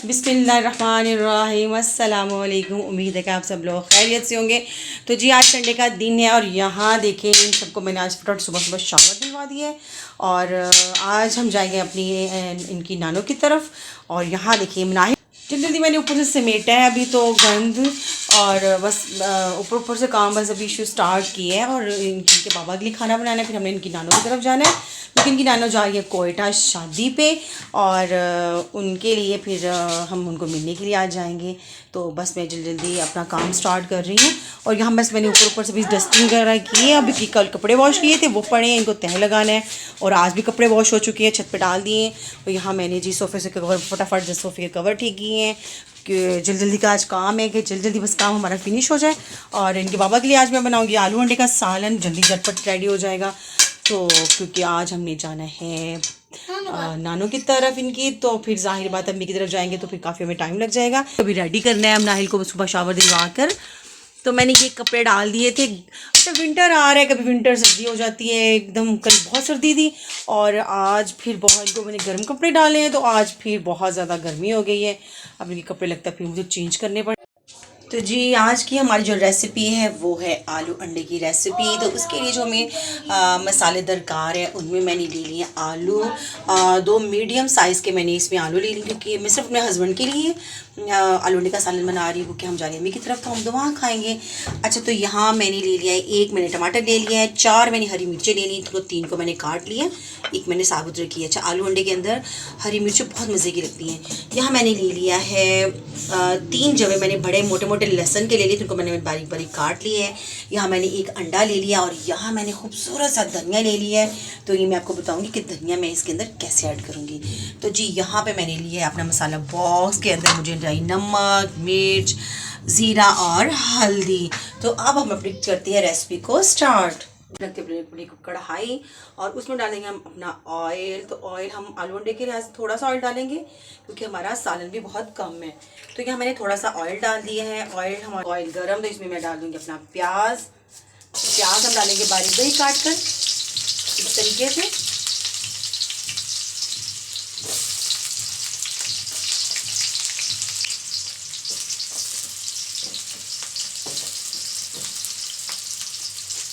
बिस्मिल्लाहिर्रहमानिर्रहीम अस्सलामु अलैकुम। उम्मीद है कि आप सब लोग खैरियत से होंगे। तो जी आज संडे का दिन है और यहाँ देखें इन सबको मैंने आज फटाफट सुबह सुबह शावर दिलवा दिया है और आज हम जाएंगे अपनी इनकी नानों की तरफ। और यहाँ देखिए मनाहिल जल्दी जल्दी मैंने ऊपर से समेटा है अभी तो गंद और बस ऊपर ऊपर से काम बस अभी शुरू स्टार्ट किए हैं और इनके पापा के लिए खाना बनाना है। फिर हमने इनकी नानों की तरफ जाना है क्योंकि इनकी नानों जा रही है कोयटा शादी पे और उनके लिए फिर हम उनको मिलने के लिए आ जाएंगे। तो बस मैं जल्दी जल्दी अपना काम स्टार्ट कर रही हूँ और यहाँ बस मैंने ऊपर ऊपर से भी डस्टिंग वगैरह की है। अभी कल कपड़े वॉश किए थे वो पड़े हैं, इनको तह लगाना है और आज भी कपड़े वॉश हो चुके हैं, छत पे डाल दिए। और यहाँ मैंने जी सोफ़े से कवर फटाफट जो सोफ़े के कवर ठीक किए हैं कि जल्दी जल्दी का आज काम है कि जल्दी जल्दी बस काम हमारा फिनिश हो जाए। और इनके बाबा के लिए आज मैं बनाऊँगी आलू अंडे का सालन, जल्दी झटपट रेडी हो जाएगा। तो क्योंकि आज हमने जाना है नानों की तरफ इनकी, तो फिर जाहिर बात अम्मी की तरफ जाएंगे तो फिर काफ़ी हमें टाइम लग जाएगा। अभी रेडी करना है हम नाहिल को सुबह शावर दिलवा कर। तो मैंने ये कपड़े डाल दिए थे। अच्छा विंटर आ रहा है, कभी विंटर सर्दी हो जाती है एकदम। कल बहुत सर्दी थी और आज फिर बहुत इनको मैंने गर्म कपड़े डाले हैं तो आज फिर बहुत ज़्यादा गर्मी हो गई है। अब इनके कपड़े लगता है फिर मुझे चेंज करने पड़े। तो जी आज की हमारी जो रेसिपी है वो है आलू अंडे की रेसिपी। तो उसके लिए जो हमें मसाले दरकार है उनमें मैंने ले लिए आलू, दो मीडियम साइज़ के मैंने इसमें आलू ले लिए क्योंकि मैं सिर्फ अपने हस्बैंड के लिए आलू अंडे का सालन बना रही हूँ क्योंकि हम जा रहे हैं अम्मी की तरफ तो हम तो वहाँ खाएंगे। अच्छा तो यहाँ मैंने ले लिया है, एक मैंने टमाटर ले लिया है, 4 मैंने हरी मिर्चें ले ली, तो 3 को मैंने काट लिया, एक मैंने साबुत रखी है। अच्छा आलू अंडे के अंदर हरी मिर्चें बहुत मज़े की लगती हैं। यहाँ मैंने ले लिया है 3 जवे मैंने बड़े मोटे मोटे लहसन के ले लिए, जिनको मैंने बारीक बारीक काट लिए है। यहाँ मैंने एक अंडा ले लिया और यहाँ मैंने खूबसूरत सा धनिया ले लिया है। तो ये मैं आपको बताऊँगी कि धनिया मैं इसके अंदर कैसे ऐड करूँगी। तो जी यहाँ पे मैंने लिया है अपना मसाला बॉक्स के अंदर मुझे नमक, मिर्च, ज़ीरा और हल्दी। तो अब हम अपनी करते हैं रेसिपी को स्टार्ट। रखते अपनी कढ़ाई और उसमें डालेंगे हम अपना ऑयल। तो ऑयल हम आलू अंडे के लिए आज थोड़ा सा ऑयल डालेंगे क्योंकि हमारा सालन भी बहुत कम है। तो यहाँ मैंने थोड़ा सा ऑयल डाल दिया है। ऑयल गरम तो इसमें मैं डाल दूँगी अपना प्याज। प्याज हम डालेंगे बारीक बारीक काट कर इस तरीके से।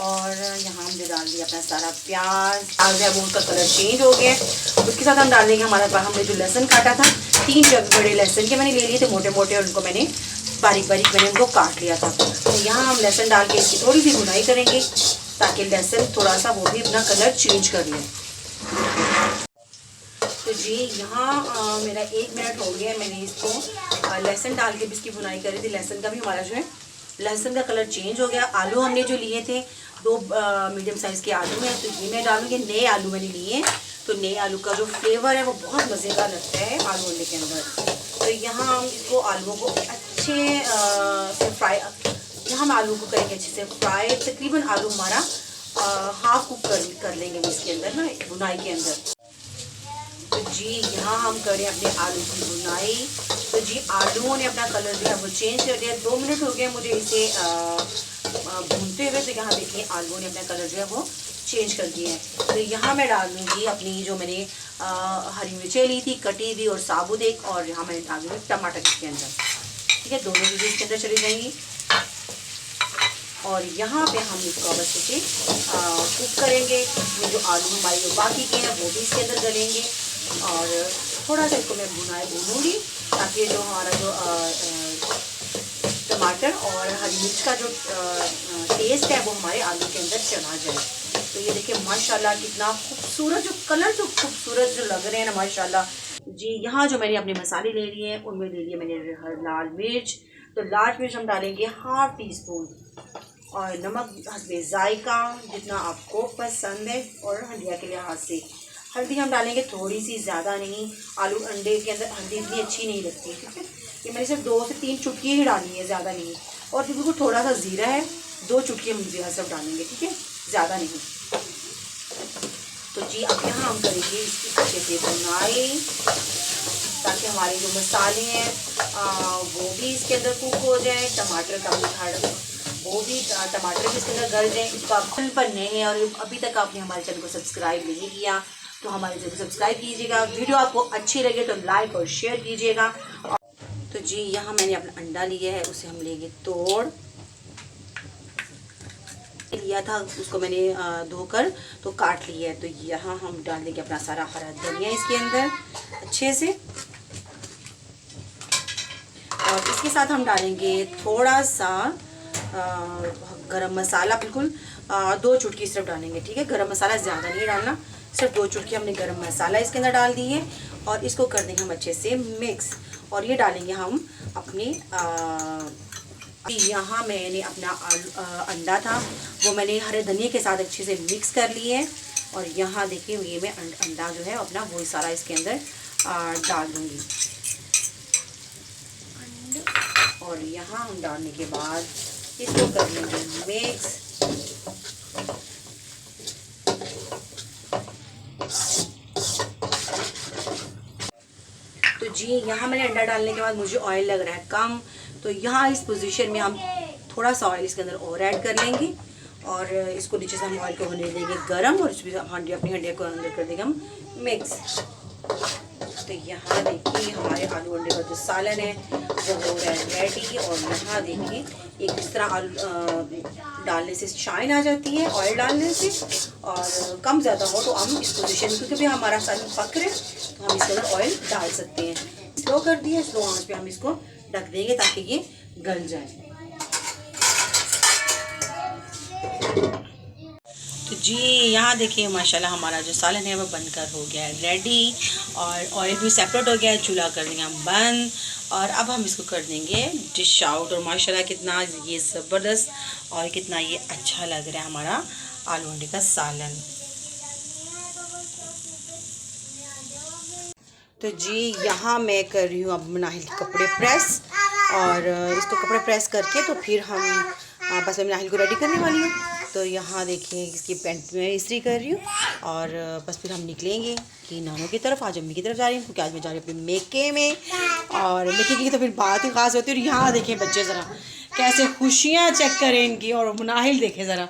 और यहाँ हमने डाल दिया अपना सारा प्याज जो है वो उसका कलर चेंज हो गया। उसके साथ हम डाल देंगे हमने जो लहसुन काटा था, 3 बड़े लहसुन के मैंने ले लिए थे मोटे मोटे और उनको मैंने बारीक बारीक मैंने उनको काट लिया था। तो यहाँ हम लहसुन डाल के इसकी थोड़ी सी भुनाई करेंगे ताकि लहसुन थोड़ा सा वो भी अपना कलर चेंज कर ले। तो जी यहाँ मेरा 1 मिनट हो गया, मैंने इसको लहसुन डाल के भी इसकी भुनाई करी थी। लहसुन का भी हमारा जो है लहसुन का कलर चेंज हो गया। आलू हमने जो लिए थे 2 मीडियम साइज़ के आलू हैं, तो ये मैं डालूँगी। नए आलू मैंने लिए हैं तो नए आलू का जो फ्लेवर है वो बहुत मज़े का लगता है आलू अंडे के अंदर। तो यहाँ हम इसको आलूओं को अच्छे से फ्राई, यहाँ हम आलू को करेंगे अच्छे से फ्राई। तकरीबन आलू हमारा हाफ कुक कर लेंगे इसके अंदर ना भुनाई के अंदर। तो जी यहाँ हम करें अपने आलू की भुनाई। तो जी आलूओं ने अपना कलर जो है वो चेंज कर दिया। 2 मिनट हो गए मुझे इसे भूनते हुए। तो यहाँ देखिए आलूओं ने अपना कलर जो है वो चेंज कर दिया है। तो यहाँ मैं डाल दूँगी अपनी जो मैंने हरी मिर्चें ली थी कटी हुई और साबुत एक, और यहाँ मैंने डाल दूँगी टमाटर इसके अंदर। ठीक है, दोनों चीज़ें इसके अंदर चली जाएंगी और यहाँ पे हम इसको बस इसे कुक करेंगे। ये जो आलू हमारे जो बाकी के हैं वो भी इसके अंदर डलेंगे और थोड़ा सा इसको मैं भूनूंगी ताकि जो हमारा जो टमाटर और हरी मिर्च का जो टेस्ट है वो हमारे आलू के अंदर चला जाए। तो ये देखिए माशाल्लाह कितना खूबसूरत जो कलर जो खूबसूरत जो लग रहे हैं ना माशाल्लाह। जी यहाँ जो मैंने अपने मसाले ले लिए हैं उनमें ले लिए मैंने लाल मिर्च। तो लाल मिर्च हम डालेंगे ½ टीस्पून और नमक हस्बे जायका जितना आपको पसंद है और हल्दिया के लिहाज से हल्दी हम डालेंगे थोड़ी सी, ज़्यादा नहीं। आलू अंडे के अंदर हल्दी इतनी अच्छी नहीं लगती। ठीक है, ये मैंने सिर्फ 2 से 3 चुटकी ही डाली है, ज़्यादा नहीं। और बिल्कुल थोड़ा सा ज़ीरा है, 2 चुटकी हम ज़ीरा सब डालेंगे। ठीक है, ज़्यादा नहीं। तो जी अब यहाँ हम करेंगे इसकी अच्छे से भुनाई ताकि हमारे जो मसाले हैं वो भी इसके अंदर कुक हो जाए। टमाटर का मीठा वो भी टमाटर भी इसके अंदर गल जाए। इसको आप चैनल पर नए हैं और अभी तक आपने हमारे चैनल को सब्सक्राइब नहीं किया तो हमारे चैनल को सब्सक्राइब कीजिएगा। वीडियो आपको अच्छी लगे तो लाइक और शेयर कीजिएगा। तो जी यहाँ मैंने अपना अंडा लिया है, उसे हम लेंगे तोड़ लिया था, उसको मैंने धोकर तो काट लिया है। तो यहाँ हम डाल देंगे अपना सारा हरा धनिया इसके अंदर अच्छे से, और इसके साथ हम डालेंगे थोड़ा सा गरम मसाला, बिल्कुल 2 चुटकी सिर्फ डालेंगे, ठीक है। गरम मसाला ज़्यादा नहीं डालना, सिर्फ 2 चुटकी हमने गरम मसाला इसके अंदर डाल दी है। और इसको कर देंगे हम अच्छे से मिक्स, और ये डालेंगे हम अपने यहाँ मैंने अपना अंडा था वो मैंने हरे धनिया के साथ अच्छे से मिक्स कर लिए है। और यहाँ देखिए ये मैं अंडा जो है अपना वही सारा इसके अंदर डाल दूँगी। और यहाँ हम डालने के बाद इसको कर लेंगे मिक्स। तो जी यहाँ मैंने अंडा डालने के बाद मुझे ऑयल लग रहा है कम, तो यहाँ इस पोजीशन में हम थोड़ा सा ऑयल इसके अंदर और ऐड कर लेंगे, और इसको नीचे से हम ऑयल को होने देंगे गरम, और इसमें हांडी अपनी हंडिया को अंदर कर देंगे हम मिक्स। तो यहाँ देखिए हमारे आलू अंडे का जो सालन है वो हो रहा है रेडी। और यहाँ देखिए एक इस तरह आलू डालने से शाइन आ जाती है ऑयल डालने से, और कम ज़्यादा हो तो हम इस पोजीशन में, क्योंकि भी हमारा सालन पक रहा है तो हम इसके अंदर ऑयल डाल सकते हैं। स्लो कर दिया, स्लो आंच पे हम इसको ढक देंगे ताकि ये गल जाए। तो जी यहाँ देखिए माशाल्लाह हमारा जो सालन है वो बनकर हो गया है रेडी, और ऑयल भी सेपरेट हो गया है। चूल्हा कर देंगे हम बंद, और अब हम इसको कर देंगे डिश आउट। और माशाल्लाह कितना ये ज़बरदस्त और कितना ये अच्छा लग रहा है हमारा आलू अंडे का सालन। तो जी यहाँ मैं कर रही हूँ अब नाहिल के कपड़े प्रेस, और इसको कपड़े प्रेस करके तो फिर हम बस मैं नाहिल को रेडी करने वाली हूँ। तो यहाँ देखिए इसकी पैंट में इस्त्री कर रही हूँ, और बस फिर हम निकलेंगे कि नानों की तरफ, आज अम्मी की तरफ जा रही हूँ, क्योंकि आज मैं जा रही हूँ अपने मेके में, और मेके की तो फिर बात ही ख़ास होती है। और यहाँ देखें बच्चे ज़रा कैसे खुशियाँ चेक करें इनकी, और नाहिल देखें ज़रा।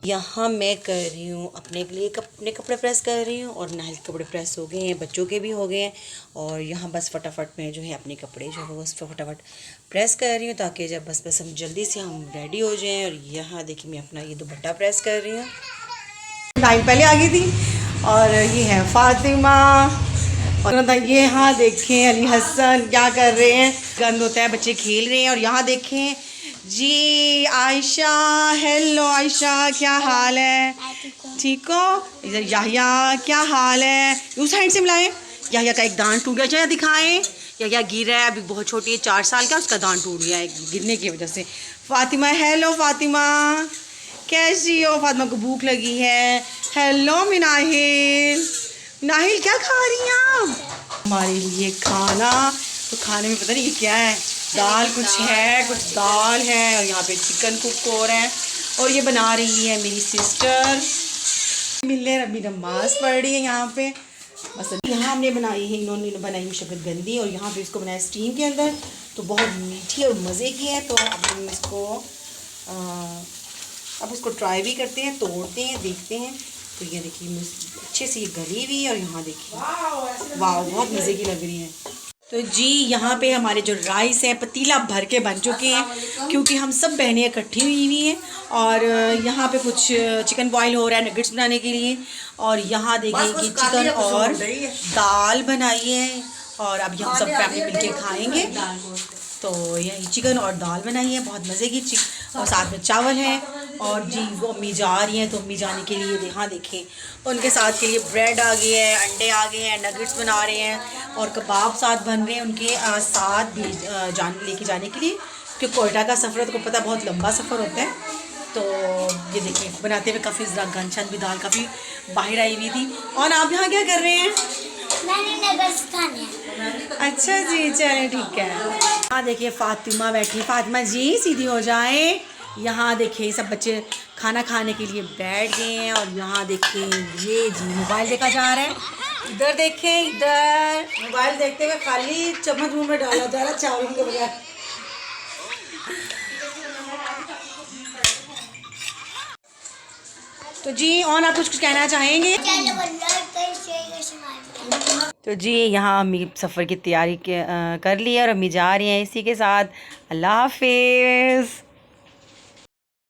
यहाँ मैं कर रही हूँ अपने लिए अपने कपड़े प्रेस कर रही हूँ, और नाहिल के कपड़े प्रेस हो गए हैं, बच्चों के भी हो गए हैं। और यहाँ बस फटाफट में जो है अपने कपड़े जो है बस फटाफट प्रेस कर रही हूँ, ताकि जब बस हम जल्दी से हम रेडी हो जाएं। और यहाँ देखिए मैं अपना ये दुपट्टा प्रेस कर रही हूँ। नाहिल पहले आ गई थी, और ये है फातिमा, और ये यहाँ देखें अली हसन क्या कर रहे हैं, गंद होता है, बच्चे खेल रहे हैं। और यहाँ देखें जी आयशा, हेलो आयशा क्या हाल है, ठीक हो? इधर याहिया क्या हाल है, उस साइड से मिलाएं। याहिया का एक दांत टूट गया, चाहे दिखाएं। याहिया गिर रहा है, अभी बहुत छोटी है 4 साल का, उसका दांत टूट गया है गिरने की वजह से। फातिमा हेलो फातिमा कैसी हो, फातिमा को भूख लगी है। हेलो मिनाहिल, नाहिल क्या खा रही हैं आप? हमारे लिए खाना, तो खाने में पता नहीं ये क्या है, दाल कुछ है, कुछ दाल है, और यहाँ पे चिकन कुक हो रहा है, और ये बना रही है मेरी सिस्टर। मिलने अभी नमाज पढ़ रही है यहाँ पे। बस यहाँ हमने बनाई है, इन्होंने बनाई है शकरकंदी, और यहाँ पे इसको बनाया स्टीम के अंदर, तो बहुत मीठी और मज़े की है। तो अब हम इसको अब इसको ट्राई भी करते हैं, तोड़ते हैं, देखते हैं। तो ये देखिए अच्छे से ये गली हुई है, और यहाँ देखिए वाह बहुत मज़े की लग रही है। तो जी यहाँ पे हमारे जो राइस है पतीला भर के बन चुके हैं, क्योंकि हम सब बहनें इकट्ठी हुई हैं। और यहाँ पे कुछ चिकन बॉईल हो रहा है नगेट्स बनाने के लिए, और यहाँ देखिए कि चिकन और दाल बनाई है, और अभी हम सब फैमिली मिलके खाएंगे। तो यही चिकन और दाल बनाई है बहुत मज़े की, और साथ में चावल है। और जी वो अम्मी जा रही हैं, तो अम्मी जाने के लिए यहाँ देखें उनके साथ के लिए ब्रेड आ गए हैं, अंडे आ गए हैं, नगेट्स बना रहे हैं, और कबाब साथ बन रहे हैं उनके साथ भी लेके जाने के लिए, क्योंकि कोयटा का सफ़र तो को पता बहुत लंबा सफ़र होता है। तो ये देखिए बनाते हुए काफ़ी ज़रा गनशन भी दाल काफ़ी बाहर आई हुई थी। और आप यहाँ क्या कर रहे हैं? मैंने नगेट्स खाने हैं। अच्छा जी चलिए ठीक है। हाँ देखिए फातिमा बैठी, फातिमा जी सीधी हो जाए। यहाँ देखिए सब बच्चे खाना खाने के लिए बैठ गए हैं, और यहाँ देखिए ये जी मोबाइल देखा जा रहा है। इधर देखें, इधर मोबाइल देखते हुए खाली चम्मच मुंह में डाला जा रहा है चावलों के बगैर। तो जी और आप कुछ कहना चाहेंगे? चैनल को लाइक करें, शेयर करें, सब्सक्राइब करें। तो जी यहाँ अम्मी सफ़र की तैयारी कर ली है और अम्मी जा रही हैं इसी के साथ। अल्लाह हाफिज़।